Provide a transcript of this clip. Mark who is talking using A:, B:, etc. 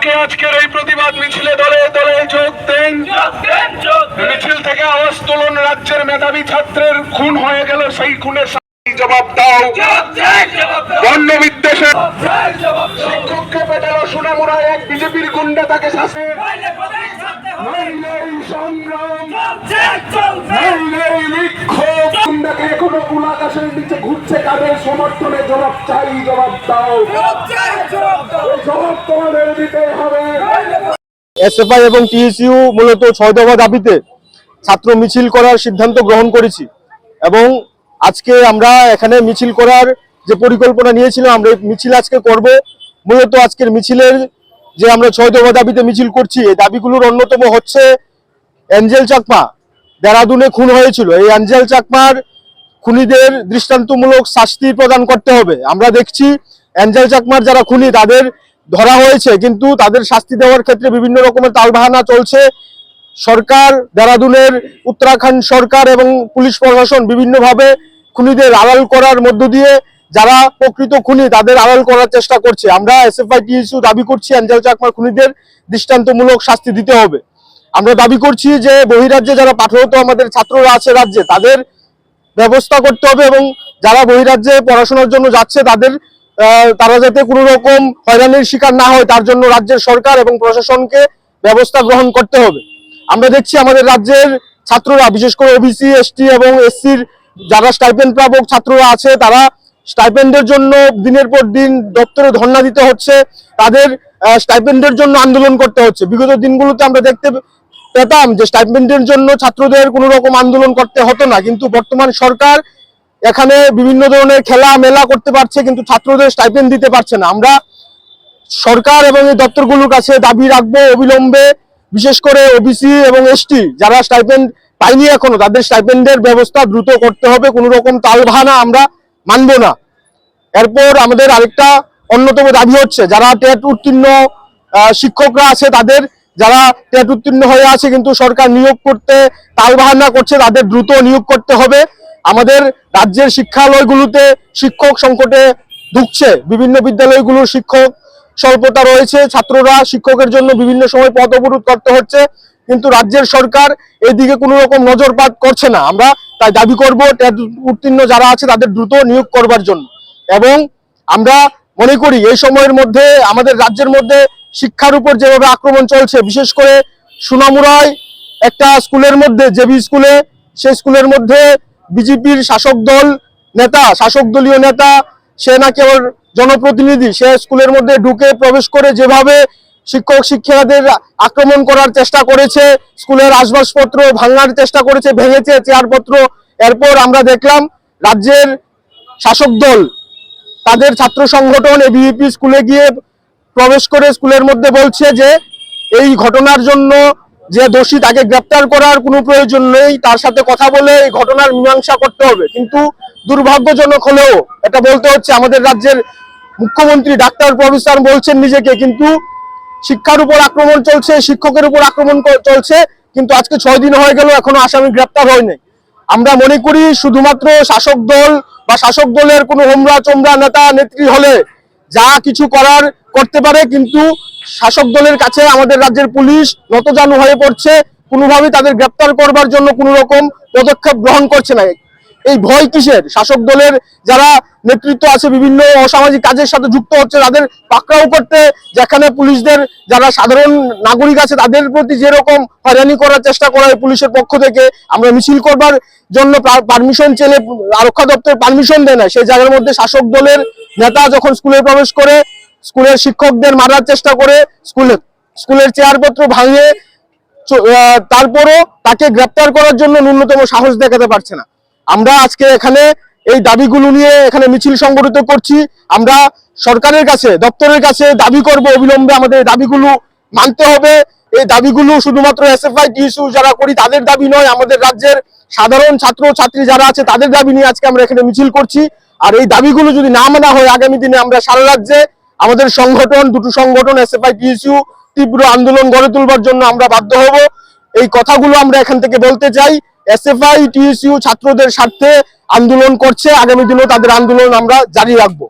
A: তাকে আজকের এই প্রতিবাদ মিছিলে দলে দলে যোগ দেন। মিছিল থেকে আওয়াজ তুলুন, রাজ্যের মেধাবী ছাত্রের খুন হয়ে গেল, সেই খুনের জবাব দাও। বন্য বিদ্বেষের শিক্ষককে পেটালো সোনামুড়ায় এক বিজেপির গুন্ডা, তাকে শাস্তি এখনো কোন আকাশের নিচে ঘুরছে, কাদের সমর্থনে জবাব চাই, জবাব দাও। জবাব তোমাদের দিতে হবে।
B: এসএফআই এবং টিএসইউ মূলত 6 দফা দাবিতে ছাত্র মিছিল করার সিদ্ধান্ত গ্রহণ করেছি এবং আজকে আমরা এখানে মিছিল করার যে পরিকল্পনা নিয়েছিলাম, আমরা মিছিল আজকে করব। মূলত আজকের মিছিলের যে আমরা 6 দফা দাবিতে মিছিল করছি, এই দাবিগুলোর অন্যতম হচ্ছে অ্যাঞ্জেল চাকমা দেরাদুনে খুন হয়েছিল, এই অ্যাঞ্জেল চাকমার খুনিদের দৃষ্টান্তমূলক শাস্তি প্রদান করতে হবে। আমরা দেখছি অ্যাঞ্জেল চাকমার যারা খুনি তাদের ধরা হয়েছে, কিন্তু তাদের শাস্তি দেওয়ার ক্ষেত্রে বিভিন্ন রকমের তালবাহানা চলছে। সরকার, দেরাদুনের উত্তরাখণ্ড সরকার এবং পুলিশ প্রশাসন বিভিন্নভাবে খুনিদের আড়াল করার মধ্য দিয়ে যারা প্রকৃত খুনি তাদের আড়াল করার চেষ্টা করছে। আমরা এসএফআই টিএসইউ দাবি করছি অ্যাঞ্জেল চাকমার খুনিদের দৃষ্টান্তমূলক শাস্তি দিতে হবে। আমরা দাবি করছি যে বহিরাজ্যে যারা পাঠরত আমাদের ছাত্ররা আছে রাজ্যে, তাদের ব্যবস্থা করতে হবে এবং যারা বহিরাজ্যে পড়াশোনার জন্য যাচ্ছে তারা যাতে কোনো রকম হয়রানির শিকার না হয় তার জন্য রাজ্যের সরকার এবং প্রশাসনকে ব্যবস্থা গ্রহণ করতে হবে। আমরা দেখছি আমাদের রাজ্যের ছাত্ররা, বিশেষ করে ওবিসি, এসটি এবং এসসির যারা স্টাইপেন্ড প্রাপক ছাত্ররা আছে, তারা স্টাইপেন্ডের জন্য দিনের পর দিন দপ্তরে ধর্ণা দিতে হচ্ছে, তাদের স্টাইপেন্ডের জন্য আন্দোলন করতে হচ্ছে। বিগত দিনগুলোতে আমরা দেখতে পেতাম যে স্টাইপেন্ডের জন্য ছাত্রদের কোনো রকম আন্দোলন করতে হতো না, কিন্তু বর্তমান সরকার এখানে বিভিন্ন ধরনের খেলা মেলা করতে পারছে, কিন্তু ছাত্রদের স্টাইপেন্ড দিতে পারছে না। আমরা সরকার এবং এই দপ্তরগুলোর কাছে দাবি রাখবো অবিলম্বে, বিশেষ করে ওবিসি এবং এসটি যারা স্টাইপেন্ড পায়নি এখনো, তাদের স্টাইপেন্ডের ব্যবস্থা দ্রুত করতে হবে। কোনো রকম তালবাহানা আমরা মানব না। এরপর আমাদের আরেকটা অন্যতম দাবি হচ্ছে যারা টেট উত্তীর্ণ শিক্ষকরা আছে, তাদের যারা টেট উত্তীর্ণ হয়ে আছে কিন্তু সরকার নিয়োগ করতে তালবাহানা করছে, তাদের দ্রুত নিয়োগ করতে হবে। আমাদের রাজ্যের শিক্ষালয়গুলোতে শিক্ষক সংকটে ঢুকছে, বিভিন্ন বিদ্যালয়গুলোর শিক্ষক স্বল্পতা রয়েছে, ছাত্ররা শিক্ষকের জন্য বিভিন্ন সময় পথ অবরোধ করতে হচ্ছে, কিন্তু রাজ্যের সরকার এদিকে কোনো রকম নজরপাত করছে না। আমরা তাই দাবি করব টেট উত্তীর্ণ যারা আছে তাদের দ্রুত নিয়োগ করবার জন্য। এবং আমরা মনে করি এই সময়ের মধ্যে আমাদের রাজ্যের মধ্যে শিক্ষার উপর যেভাবে আক্রমণ চলছে, বিশেষ করে সোনামুড়ায় একটা স্কুলের মধ্যে, জেবি স্কুলে, সেই স্কুলের মধ্যে বিজেপির শাসক দলীয় নেতা, সে নাকি ওর জনপ্রতিনিধি, সে স্কুলের মধ্যে ঢুকে প্রবেশ করে যেভাবে শিক্ষক শিক্ষিকাদের আক্রমণ করার চেষ্টা করেছে, স্কুলের আসবাবপত্র ভাঙার চেষ্টা করেছে, ভেঙেছে চেয়ারপত্র। এরপর আমরা দেখলাম রাজ্যের শাসক দল তাদের ছাত্র সংগঠন এবিভিপি স্কুলে গিয়ে প্রবেশ করে স্কুলের মধ্যে বলছে যে এই ঘটনার জন্য যে দোষী তাকে গ্রেপ্তার করার কোনো প্রয়োজন নেই, তার সাথে কথা বলে এই ঘটনার মীমাংসা করতে হবে। কিন্তু দুর্ভাগ্যজনক হলেও এটা বলতে হচ্ছে, আমাদের রাজ্যের মুখ্যমন্ত্রী ডাক্তার প্রফেসর বলছেন নিজেকে, কিন্তু শিক্ষার উপর আক্রমণ চলছে, শিক্ষকের উপর আক্রমণ চলছে, কিন্তু আজকে 6 দিন হয়ে গেল এখনো আসামি গ্রেপ্তার হয়নি। আমরা মনে করি শুধুমাত্র শাসক দল বা শাসক দলের কোনো হোমরা চোমরা নেতা নেত্রী হলে যা কিছু করার করতে পারে, কিন্তু শাসক দলের কাছে আমাদের রাজ্যের পুলিশ নতজানু হয়ে পড়ছে, কোনোভাবেই তাদের গ্রেপ্তার করবার জন্য কোনো রকম পদক্ষেপ গ্রহণ করছে না। এই ভয় কিসের? শাসক দলের যারা নেতৃত্ব আছে বিভিন্ন অসামাজিক কাজের সাথে যুক্ত হচ্ছে, তাদের পাকড়াও করতে, যেখানে পুলিশদের যারা সাধারণ নাগরিক আছে তাদের প্রতি যেরকম হয়রানি করার চেষ্টা করা হয় পুলিশের পক্ষ থেকে। আমরা মিছিল করবার জন্য পারমিশন চেলে আরক্ষা দপ্তর পারমিশন দেয় না, সেই জায়গার মধ্যে শাসক দলের নেতা যখন স্কুলে প্রবেশ করে স্কুলের শিক্ষকদের মারার চেষ্টা করে, স্কুলের চেয়ারপত্র ভাঙে, তারপরও তাকে গ্রেপ্তার করার জন্য ন্যূনতম সাহস দেখাতে পারছে না। আমরা আজকে এখানে এই দাবিগুলো নিয়ে এখানে মিছিল সংগঠিত করছি। আমরা সরকারের কাছে, দপ্তরের কাছে দাবি করব অবিলম্বে আমাদের দাবিগুলো মানতে হবে। এই দাবিগুলো শুধুমাত্র এসএফআই টিএসইউ যারা করি তাদের দাবি নয়, আমাদের রাজ্যের সাধারণ ছাত্র ছাত্রী যারা আছে তাদের দাবি নিয়ে আজকে আমরা এখানে মিছিল করছি। আর এই দাবিগুলো যদি না মানা হয়, আগামী দিনে আমরা সারা রাজ্যে আমাদের সংগঠন, দুটো সংগঠন এসএফআই টিএসইউ তীব্র আন্দোলন গড়ে তুলবার জন্য আমরা বাধ্য হব। এই কথাগুলো আমরা এখান থেকে বলতে চাই। এসএফআই টিএসইউ ছাত্রদের স্বার্থে আন্দোলন করছে, আগামী দিনেও তাদের আন্দোলন আমরা জারি রাখবো।